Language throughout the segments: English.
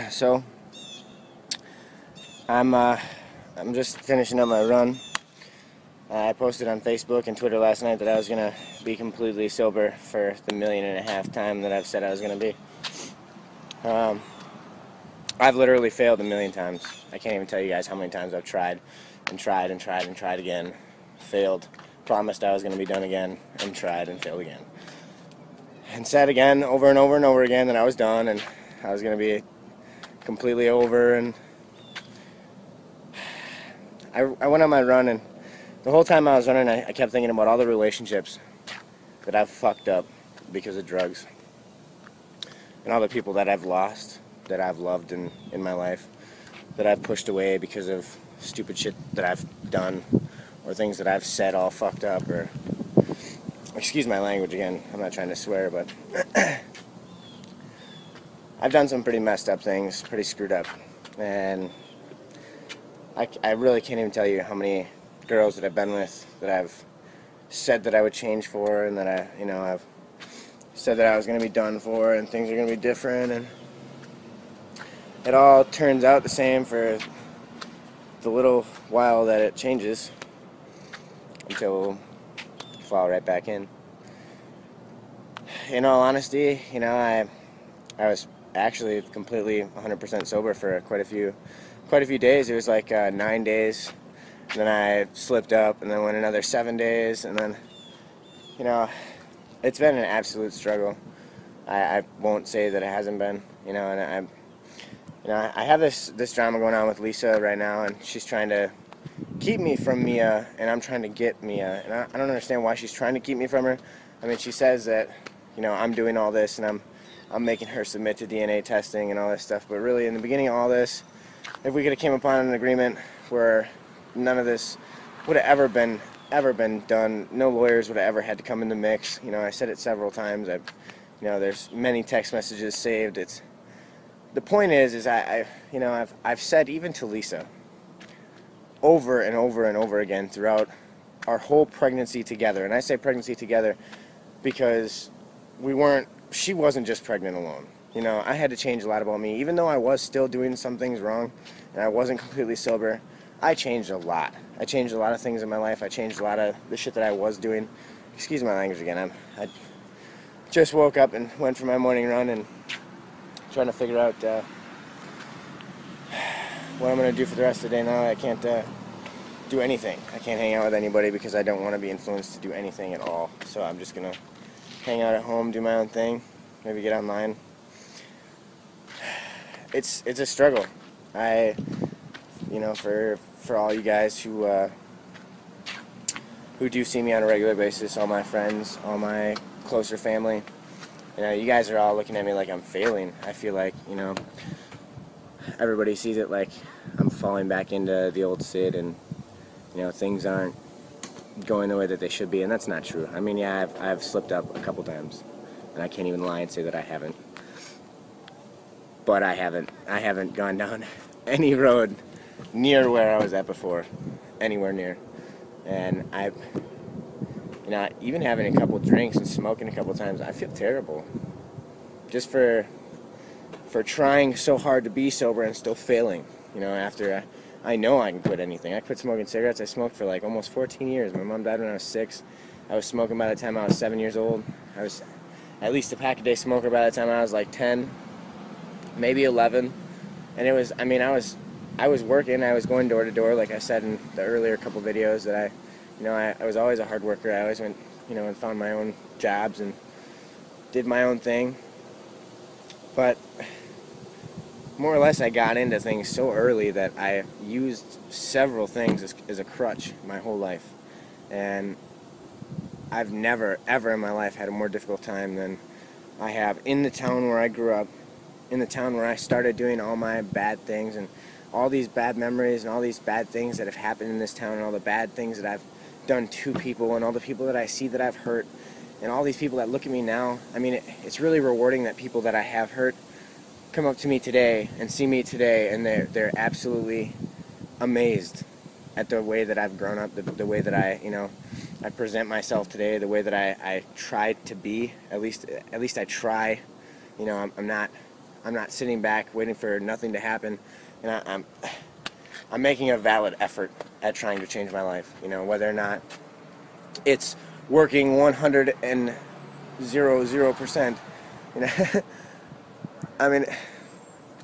So I'm just finishing up my run. I posted on Facebook and Twitter last night that I was gonna be completely sober for the 1.5 million time that I've said I was gonna be. I've literally failed 1 million times. I can't even tell you guys how many times I've tried and tried and tried and tried again, failed, promised I was gonna be done again, and tried and failed again, and said again over and over and over again that I was done and I was gonna be completely over. And I went on my run, and the whole time I was running, I kept thinking about all the relationships that I've fucked up because of drugs, and all the people that I've lost, that I've loved in my life, that I've pushed away because of stupid shit that I've done, or things that I've said all fucked up, or, excuse my language again, I'm not trying to swear, but I've done some pretty messed up things, pretty screwed up, and I really can't even tell you how many girls that I've been with that I've said that I would change for, and that I've said that I was going to be done for, and things are going to be different, and it all turns out the same for the little while that it changes, until you fall right back in. In all honesty, I was actually completely 100% sober for quite a few days. It was like 9 days, and then I slipped up, and then went another 7 days, and then, it's been an absolute struggle. I won't say that it hasn't been, and I have this drama going on with Lisa right now, and she's trying to keep me from Mia, and I'm trying to get Mia, and I don't understand why she's trying to keep me from her. I mean, she says that, I'm doing all this, and I'm making her submit to DNA testing and all this stuff, but really, in the beginning of all this, if we could have came upon an agreement where none of this would have ever been done, no lawyers would have ever had to come in the mix. I said it several times. There's many text messages saved. The point is I've said, even to Lisa, over and over and over again throughout our whole pregnancy together, and I say pregnancy together because she wasn't just pregnant alone. I had to change a lot about me. Even though I was still doing some things wrong and I wasn't completely sober, I changed a lot. I changed a lot of things in my life. I changed a lot of the shit that I was doing. Excuse my language again. I just woke up and went for my morning run, and trying to figure out what I'm going to do for the rest of the day now. I can't do anything. I can't hang out with anybody because I don't want to be influenced to do anything at all. So I'm just going to hang out at home, do my own thing, maybe get online. It's a struggle. For all you guys who do see me on a regular basis, all my friends, all my closer family, you guys are all looking at me like I'm failing. I feel like, everybody sees it like I'm falling back into the old Sid, and, things aren't going the way that they should be, and that's not true. I mean, yeah, I've slipped up a couple times, and I can't even lie and say that I haven't. But I haven't gone down any road near where I was at before, anywhere near. And even having a couple drinks and smoking a couple times, I feel terrible. Just for trying so hard to be sober and still failing. After I know I can quit anything. I quit smoking cigarettes. I smoked for like almost 14 years. My mom died when I was 6. I was smoking by the time I was 7 years old. I was at least a pack a day smoker by the time I was like 10. Maybe 11, and I was working. I was going door to door, like I said in the earlier couple videos, that I was always a hard worker. I always went, and found my own jobs and did my own thing. But more or less, I got into things so early that I used several things as a crutch my whole life, and I've never ever in my life had a more difficult time than I have in the town where I grew up. In the town where I started doing all my bad things, and all these bad memories, and all these bad things that have happened in this town, and all the bad things that I've done to people, and all the people that I see that I've hurt, and all these people that look at me now. I mean, it's really rewarding that people that I have hurt come up to me today and see me today, and they're absolutely amazed at the way that I've grown up, the way that I present myself today, the way that I try to be. At least I try. I'm not sitting back waiting for nothing to happen, and I'm making a valid effort at trying to change my life. You know, whether or not it's working 100%. You know, I mean,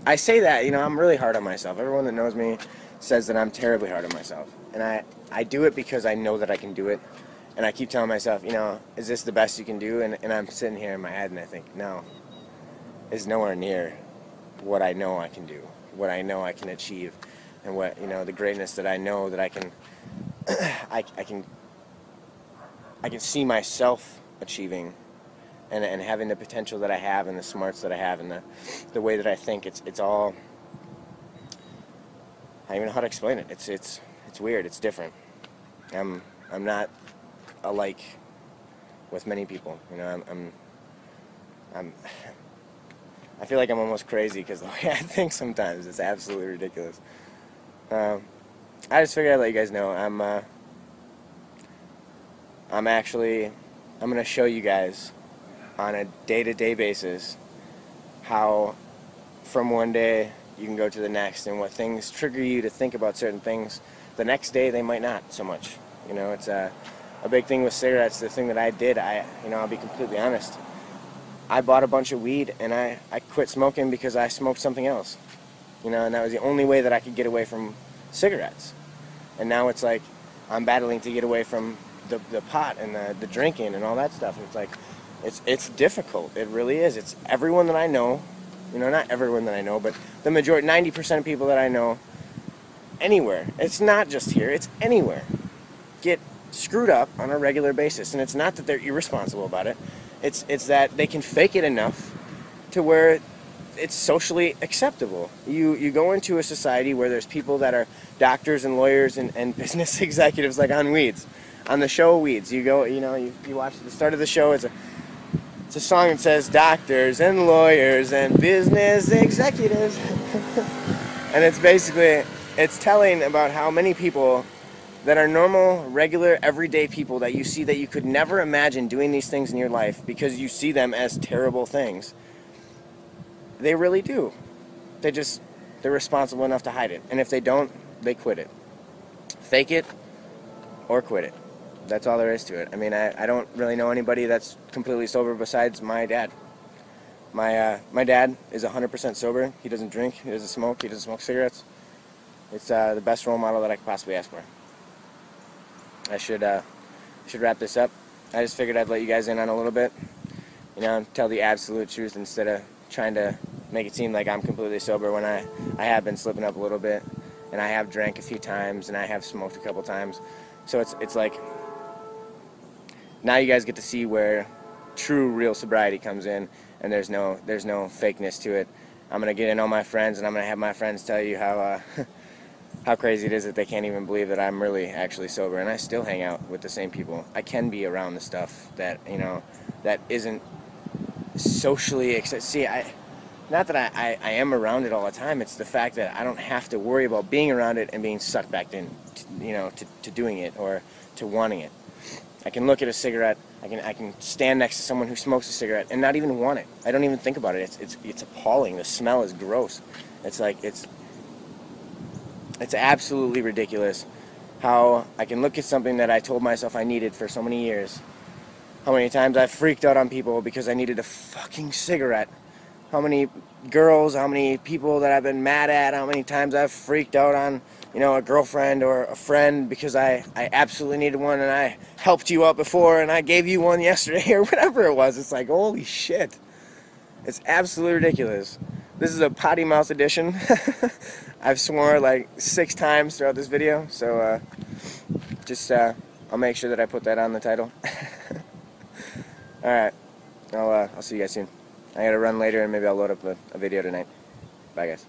I say that, you know, I'm really hard on myself. Everyone that knows me says that I'm terribly hard on myself. And I do it because I know that I can do it. And I keep telling myself, you know, is this the best you can do? And I'm sitting here in my head and I think, no, it's nowhere near what I know I can do, what I know I can achieve, and what, you know, the greatness that I know that I can, I can see myself achieving. And having the potential that I have, and the smarts that I have, and the way that I think, it's all, I don't even know how to explain it. It's weird. It's different. I'm not alike with many people. You know, I feel like I'm almost crazy because the way I think sometimes it's absolutely ridiculous. I just figured I'd let you guys know I'm gonna show you guys on a day-to-day basis how from one day you can go to the next, and what things trigger you to think about certain things. The next day they might not so much. You know, it's a big thing with cigarettes. The thing that I did, you know, I'll be completely honest, I bought a bunch of weed and I quit smoking because I smoked something else. You know, and that was the only way that I could get away from cigarettes. And now it's like I'm battling to get away from the pot and the drinking and all that stuff. And it's like, it's difficult. It really is. It's everyone that I know, you know, not everyone that I know, but the majority, 90% of people that I know, anywhere. It's not just here, it's anywhere. Get screwed up on a regular basis. And it's not that they're irresponsible about it. It's that they can fake it enough to where it's socially acceptable. You go into a society where there's people that are doctors and lawyers and business executives, like on Weeds. On the show Weeds, you go, you know, you watch the start of the show, it's a song that says doctors and lawyers and business executives. And it's basically, it's telling about how many people that are normal, regular, everyday people that you see that you could never imagine doing these things in your life because you see them as terrible things. They really do. They're responsible enough to hide it. And if they don't, they quit it. Fake it or quit it. That's all there is to it. I mean, I don't really know anybody that's completely sober besides my dad. My dad is 100% sober. He doesn't drink. He doesn't smoke. He doesn't smoke cigarettes. It's the best role model that I could possibly ask for. I should wrap this up. I just figured I'd let you guys in on a little bit. You know, tell the absolute truth instead of trying to make it seem like I'm completely sober when I have been slipping up a little bit, and I have drank a few times, and I have smoked a couple times. So it's like, now you guys get to see where true, real sobriety comes in, and there's no fakeness to it. I'm gonna get in on my friends, and I'm gonna have my friends tell you how how crazy it is that they can't even believe that I'm really actually sober, and I still hang out with the same people. I can be around the stuff that, you know, that isn't socially see. Not that I am around it all the time. It's the fact that I don't have to worry about being around it and being sucked back in, you know, to doing it or to wanting it. I can look at a cigarette. I can stand next to someone who smokes a cigarette and not even want it. I don't even think about it. It's appalling. The smell is gross. It's like it's absolutely ridiculous how I can look at something that I told myself I needed for so many years. How many times I've freaked out on people because I needed a fucking cigarette. How many girls, how many people that I've been mad at, how many times I've freaked out on, you know, a girlfriend or a friend because I absolutely needed one, and I helped you out before and I gave you one yesterday or whatever it was. It's like, holy shit. It's absolutely ridiculous. This is a potty mouth edition. I've sworn like 6 times throughout this video, so I'll make sure that I put that on the title. Alright, I'll see you guys soon. I gotta run later and maybe I'll load up a video tonight. Bye guys.